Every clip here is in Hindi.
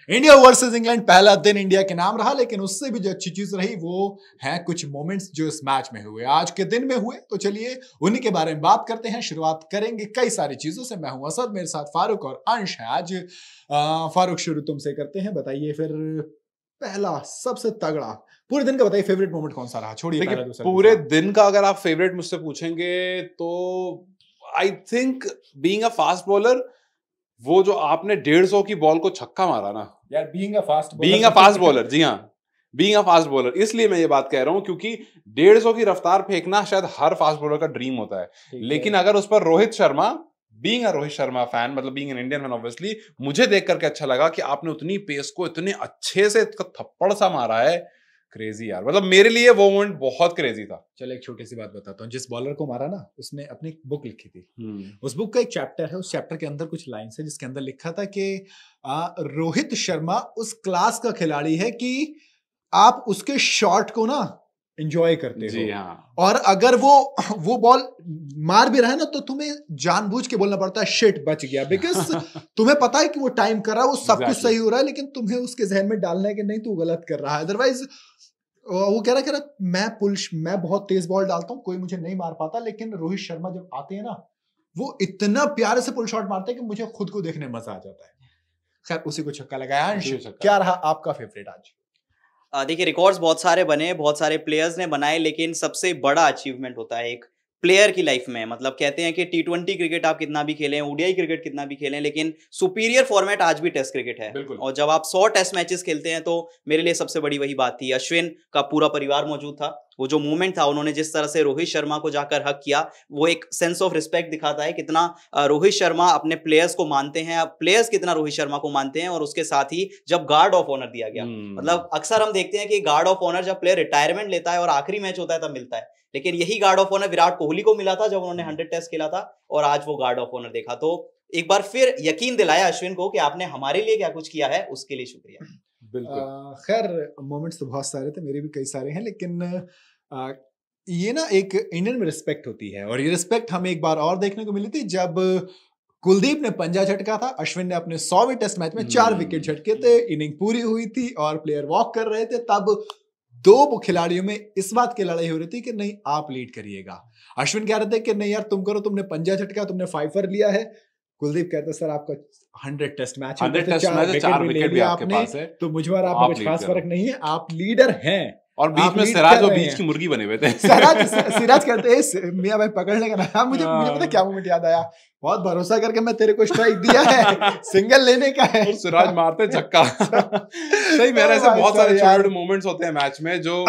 इंडिया वर्सेस इंग्लैंड पहला दिन इंडिया के नाम रहा, लेकिन उससे भी जो अच्छी चीज रही वो है कुछ मोमेंट्स जो इस मैच में हुए, आज के दिन में हुए। तो चलिए उन्हीं के बारे में बात करते हैं। शुरुआत करेंगे कई सारी चीजों से। मैं हूं असद, मेरे साथ फारूक और अंश है। आज फारूक शुरू तुमसे करते हैं। बताइए फिर पहला सबसे तगड़ा पूरे दिन का बताइए फेवरेट मोमेंट कौन सा रहा। छोड़िए पूरे दिन का अगर आप फेवरेट मुझसे पूछेंगे तो I think being a fast bowler, वो जो आपने 150 की बॉल को छक्का मारा ना यार, बीइंग अ फास्ट बॉलर, जी हाँ, बीइंग अ फास्ट बॉलर, इसलिए मैं ये बात कह रहा हूं क्योंकि 150 की रफ्तार फेंकना शायद हर फास्ट बॉलर का ड्रीम होता है। लेकिन अगर उस पर Rohit Sharma, being a Rohit Sharma fan, मतलब being an Indian fan, obviously मुझे देख करके अच्छा लगा कि आपने उतनी पेस को इतने अच्छे से थप्पड़ सा मारा है। क्रेजी यार, मतलब मेरे लिए वो मोमेंट बहुत क्रेजी था। चलो एक छोटी सी बात बताता हूँ। जिस बॉलर को मारा ना, उसने अपनी बुक लिखी थी। उस बुक का एक चैप्टर है, उस चैप्टर के अंदर कुछ लाइन्स है जिसके अंदर लिखा था कि रोहित शर्मा उस क्लास का खिलाड़ी है कि आप उसके शॉट को ना एंजॉय करते जी हो। हाँ। और अगर वो बॉल मार भी रहा है ना, तो तुम्हें जानबूझ के बोलना पड़ता है शिट बच गया, बिकॉज तुम्हें पता है कि वो टाइम कर रहा है, वो सब कुछ सही हो रहा है, लेकिन तुम्हें उसके जहन में डालना है कि नहीं तू गलत कर रहा है। अदरवाइज वो कह रहा मैं बहुत तेज बॉल डालता हूँ, कोई मुझे नहीं मार पाता, लेकिन रोहित शर्मा जब आते हैं ना, वो इतना प्यारे से पुल शॉट मारते हैं कि मुझे खुद को देखने में मजा आ जाता है। खैर, उसी को छक्का लगाया। क्या रहा आपका फेवरेट आज? देखिए, रिकॉर्ड्स बहुत सारे बने, बहुत सारे प्लेयर्स ने बनाए, लेकिन सबसे बड़ा अचीवमेंट होता है एक प्लेयर की लाइफ में। मतलब कहते हैं कि T20 क्रिकेट आप कितना भी खेलें, ओडीआई क्रिकेट कितना भी खेलें, लेकिन सुपीरियर फॉर्मेट आज भी टेस्ट क्रिकेट है। और जब आप 100 टेस्ट मैचेस खेलते हैं तो मेरे लिए सबसे बड़ी वही बात थी। अश्विन का पूरा परिवार मौजूद था। वो जो मूवमेंट था, उन्होंने जिस तरह से रोहित शर्मा को जाकर हक किया, वो एक सेंस ऑफ रिस्पेक्ट दिखाता है कितना रोहित शर्मा अपने प्लेयर्स को मानते हैं, प्लेयर्स कितना रोहित शर्मा को मानते हैं। और उसके साथ ही जब गार्ड ऑफ ऑनर दिया गया, मतलब अक्सर हम देखते हैं कि गार्ड ऑफ ऑनर जब प्लेयर रिटायरमेंट लेता है और आखिरी मैच होता है तब मिलता है, लेकिन यही guard of honour Virat Kohli को मिला था जब उन्होंने 100 टेस्ट खेला था, और आज वो गार्ड ऑफ ऑनर देखा। तो एक बार फिर यकीन दिलाया अश्विन को कि आपने हमारे लिए क्या कुछ किया है, उसके लिए शुक्रिया। बिल्कुल। खैर, मोमेंट्स तो बहुत सारे थे, मेरे भी कई सारे हैं, लेकिन ये ना एक इंडियन में रिस्पेक्ट होती है, और ये रिस्पेक्ट हमें एक बार और देखने को मिली थी जब कुलदीप ने पंजा झटका था। अश्विन ने अपने 100वें टेस्ट मैच में 4 विकेट झटके थे, इनिंग पूरी हुई थी और प्लेयर वॉक कर रहे थे। तब दो खिलाड़ियों में इस बात की लड़ाई हो रही थी कि नहीं आप लीड करिएगा। अश्विन कह रहे थे कि नहीं यार तुम करो, तुमने पंजा झटका, तुमने 5 लिया है। कुलदीप कहते सर आपका 100 टेस्ट मैच है, 4 विकेट भी आपके पास है, तो मुझ पर आपका कुछ खास फर्क नहीं है, आप लीडर हैं। और बीच में सिराज और बीच की मुर्गी बने हुए थे। सिराज कहते हैं मियां भाई पकड़ने का नाम। मुझे पता क्या मोमेंट याद आया, बहुत भरोसा करके मैं तेरे को स्ट्राइक दिया है, सिंगल लेने का है, और सिराज मारते छक्का। सही, मेरे ऐसे बहुत सारे छोटे मोमेंट्स होते हैं मैच में जो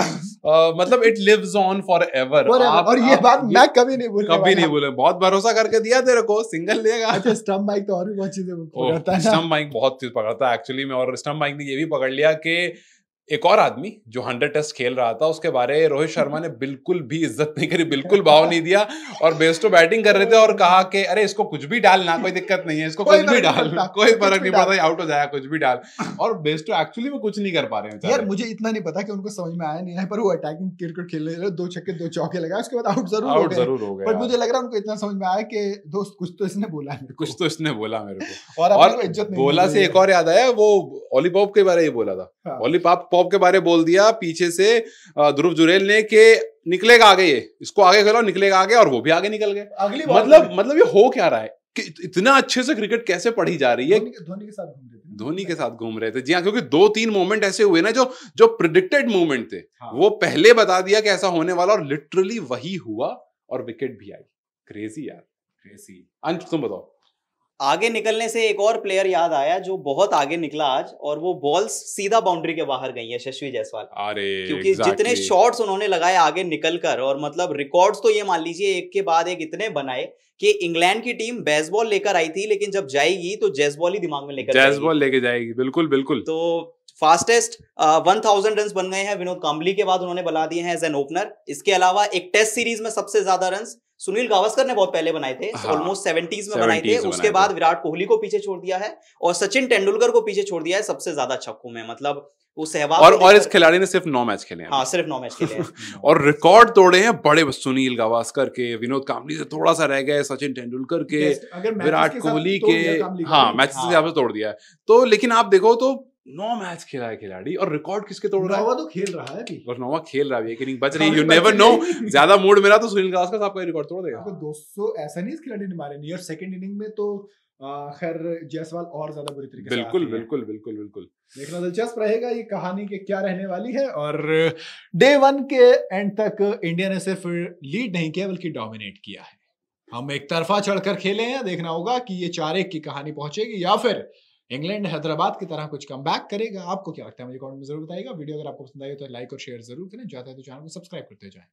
मतलब it lives on forever. और ये बात मैं कभी नहीं भूलूंगा। बहुत भरोसा करके दिया तेरे को, सिंगल लेगा। अच्छा, स्टंप माइक तो और भी बहुत चीजें पकड़ता है। स्टंप माइक बहुत चीज पकड़ता है एक्चुअली में, और स्टंप माइक ने ये भी पकड़ लिया कि एक और आदमी जो 100 टेस्ट खेल रहा था, उसके बारे रोहित शर्मा ने बिल्कुल भी इज्जत नहीं करी, बिल्कुल भाव नहीं दिया, और बेस्टो बैटिंग कर रहे थे और कहा कि अरे इसको कुछ भी डालना, कोई दिक्कत नहीं है, इसको कुछ भी डाल, कोई फर्क नहीं पड़ता, आउट हो जाएगा, कुछ भी डाल। और बेस्टो एक्चुअली में कुछ नहीं कर पा रहे हैं यार। मुझे इतना नहीं पता कि उनको समझ में आया नहीं है, पर वो अटैकिंग क्रिकेट खेल रहे थे, 2 छक्के 2 चौके लगाए, उसके बाद आउट जरूर हो गए। पर मुझे लग रहा है उनको इतना समझ में आया कि दोस्त कुछ तो इसने बोला है, कुछ तो इसने बोला मेरे को। और इज्जत बोला से एक और याद आया, वो ओली पॉप के बारे में बोला था। ओली पॉप के बारे बोल दिया पीछे से ध्रुव जुरेल ने कि निकलेगा आगे, ये इसको आगे खेलो, निकलेगा आगे, और वो भी आगे निकल गए। अगली मतलब ये हो क्या रहा है कि इतना अच्छे से क्रिकेट कैसे पढ़ी जा रही है। धोनी के साथ घूम रहे थे, जी हाँ, क्योंकि 2-3 मोमेंट ऐसे हुए ना जो प्रिडिक्टेड मोमेंट थे। वो पहले बता दिया कि ऐसा होने वाला, और लिटरली वही हुआ, और विकेट भी आई। क्रेजी यार, क्रेजी। अंश तुम बताओ। आगे निकलने से एक और प्लेयर याद आया जो बहुत आगे निकला आज, और वो बॉल्स सीधा बाउंड्री के बाहर गई है, यशस्वी जायसवाल। क्योंकि जितने शॉट्स उन्होंने लगाए आगे निकलकर, और मतलब रिकॉर्ड्स तो ये मान लीजिए एक के बाद एक इतने बनाए कि इंग्लैंड की टीम बेसबॉल लेकर आई थी, लेकिन जब जाएगी तो जैसबॉल ही दिमाग में लेके जाएगी। बिल्कुल बिल्कुल। तो फास्टेस्ट 1000 रन बन गए हैं विनोद कांबली के बाद, उन्होंने बना दिए हैं एज एन ओपनर। इसके अलावा एक टेस्ट सीरीज में सबसे ज्यादा रन सुनील गावस्कर ने बहुत पहले बनाए थे, ऑलमोस्ट 70s में बनाए थे। उसके बाद विराट कोहली को पीछे छोड़ दिया है, और सचिन तेंदुलकर को पीछे छोड़ दिया है सबसे ज्यादा छक्कों में। मतलब वो सहवाग, और इस खिलाड़ी ने सिर्फ 9 मैच खेले हैं। हाँ, सिर्फ 9 मैच खेले हैं। और रिकॉर्ड तोड़े हैं बड़े, सुनील गावस्कर के, विनोद कांबली से थोड़ा सा रह गए, सचिन तेंदुलकर के, विराट कोहली के, हाँ मैचेस के हिसाब से तोड़ दिया है। तो लेकिन आप देखो तो 9 मैच खेला है खिलाड़ी और रिकॉर्ड किसके तोड़ रहा है? नोवा तो खेल रहा है अभी, और नोवा खेल रहा है, एक इनिंग बच रही है, यू नेवर नो, ज्यादा मूड मेरा तो सुनील गावस्कर साहब का रिकॉर्ड तोड़ देगा। 200 ऐसा नहीं इस खिलाड़ी ने मारे नियर सेकंड इनिंग में, तो खैर जायसवाल और ज्यादा बुरी तरीके से बिल्कुल बिल्कुल बिल्कुल बिल्कुल देखना दिलचस्प रहेगा ये कहानी के क्या रहने वाली है। और डे 1 के एंड तक इंडिया ने सिर्फ लीड नहीं किया बल्कि डोमिनेट किया है। हम एक तरफा चढ़कर खेले हैं, देखना होगा कि ये 4-1 की कहानी पहुंचेगी या फिर इंग्लैंड हैदराबाद की तरह कुछ कमबैक करेगा। आपको क्या लगता है मुझे कमेंट में जरूर बताइएगा। वीडियो अगर आपको पसंद आई तो लाइक और शेयर जरूर करें, चाहते हैं तो चैनल को सब्सक्राइब करते जाएं।